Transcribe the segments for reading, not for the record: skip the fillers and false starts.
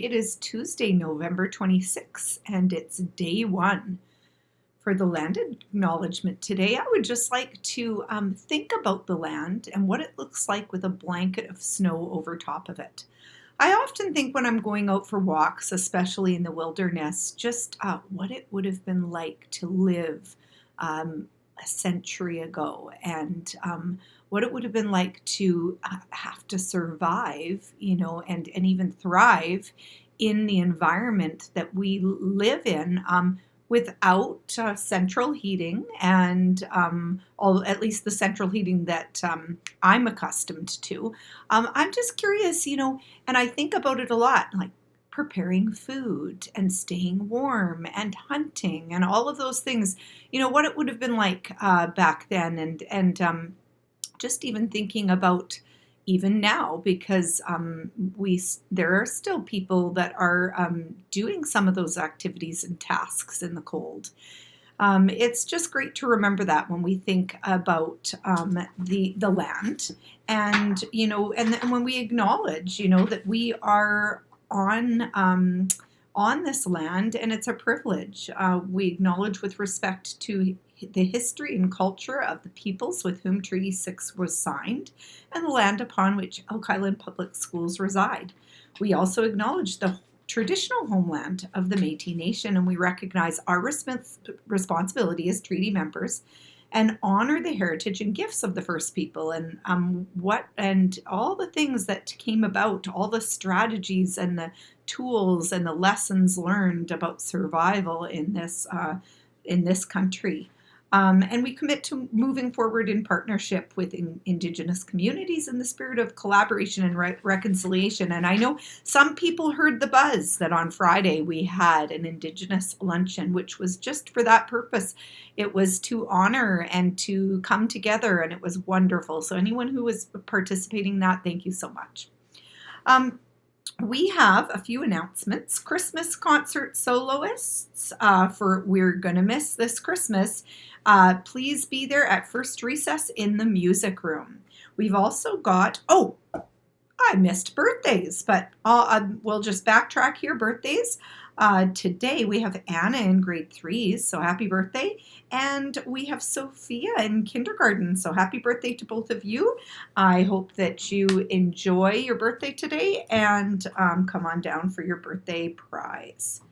It is Tuesday, November 26th, and it's day one. For the land acknowledgement today, I would just like to think about the land and what it looks like with a blanket of snow over top of it. I often think when I'm going out for walks, especially in the wilderness, just what it would have been like to live a century ago, and what it would have been like to have to survive, and even thrive in the environment that we live in, without central heating and at least the central heating that I'm accustomed to. I'm just curious, and I think about it a lot, like preparing food and staying warm and hunting and all of those things, what it would have been like back then, and just even thinking about even now, because there are still people that are doing some of those activities and tasks in the cold. It's just great to remember that when we think about the land, and and when we acknowledge that we are on this land, and it's a privilege. We acknowledge with respect to the history and culture of the peoples with whom Treaty 6 was signed, and the land upon which Elk Island Public Schools reside. We also acknowledge the traditional homeland of the Métis Nation, and we recognize our responsibility as treaty members and honor the heritage and gifts of the First People, and all the things that came about, all the strategies and the tools and the lessons learned about survival in this country. And we commit to moving forward in partnership with Indigenous communities in the spirit of collaboration and reconciliation. And I know some people heard the buzz that on Friday we had an Indigenous luncheon, which was just for that purpose. It was to honor and to come together, and it was wonderful. So anyone who was participating in that, thank you so much. We have a few announcements. Christmas concert soloists for We're Gonna Miss This Christmas. Please be there at first recess in the music room. We've also got, I missed birthdays, but we'll just backtrack here. Birthdays. Today we have Anna in grade 3, so happy birthday. And we have Sophia in kindergarten, so happy birthday to both of you. I hope that you enjoy your birthday today and come on down for your birthday prize.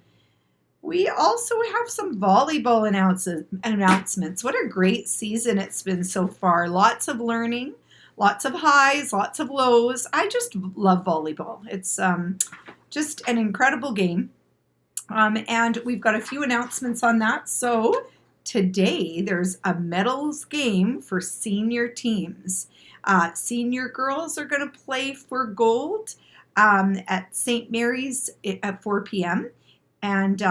We also have some volleyball announcements. What a great season it's been so far. Lots of learning, lots of highs, lots of lows. I just love volleyball. It's just an incredible game. And we've got a few announcements on that. So today there's a medals game for senior teams. Senior girls are going to play for gold at St. Mary's at 4 p.m. And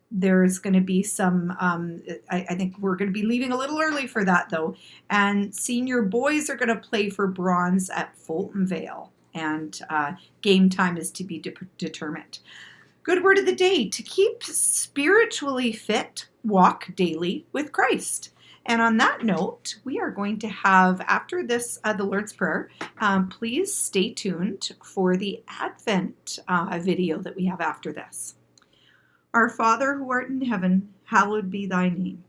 there's going to be some, I think we're going to be leaving a little early for that though. And senior boys are going to play for bronze at Fulton Vale. And game time is to be determined. Good word of the day: to keep spiritually fit, walk daily with Christ. And on that note, we are going to have, after this, the Lord's Prayer, please stay tuned for the Advent video that we have after this. Our Father who art in heaven, hallowed be thy name.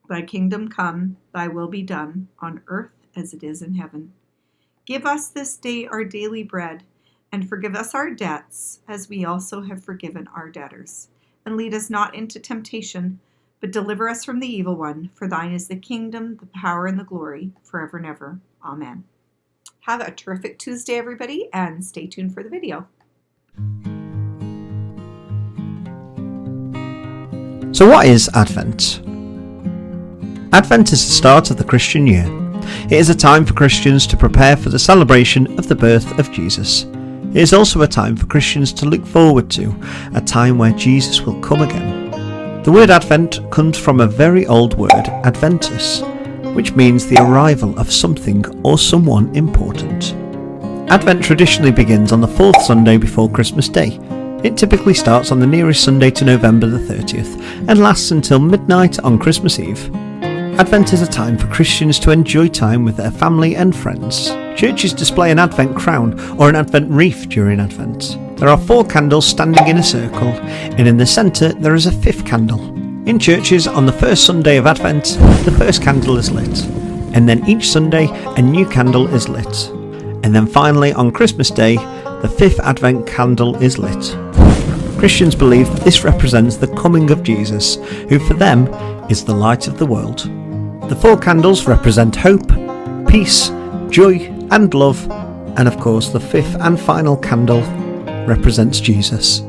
Thy kingdom come, thy will be done, on earth as it is in heaven. Give us this day our daily bread, and forgive us our debts, as we also have forgiven our debtors. And lead us not into temptation, but deliver us from the evil one. For thine is the kingdom, the power, and the glory, forever and ever. Amen. Have a terrific Tuesday, everybody, and stay tuned for the video. So what is Advent? Advent is the start of the Christian year. It is a time for Christians to prepare for the celebration of the birth of Jesus. It is also a time for Christians to look forward to, a time where Jesus will come again. The word Advent comes from a very old word, adventus, which means the arrival of something or someone important. Advent traditionally begins on the fourth Sunday before Christmas Day. It typically starts on the nearest Sunday to November the 30th and lasts until midnight on Christmas Eve. Advent is a time for Christians to enjoy time with their family and friends. Churches display an Advent crown or an Advent wreath during Advent. There are 4 candles standing in a circle, and in the centre there is a 5th candle. In churches, on the first Sunday of Advent, the first candle is lit, and then each Sunday a new candle is lit, and then finally on Christmas Day the 5th Advent candle is lit. Christians believe that this represents the coming of Jesus, who for them is the light of the world. The 4 candles represent hope, peace, joy and love, and of course the 5th and final candle represents Jesus.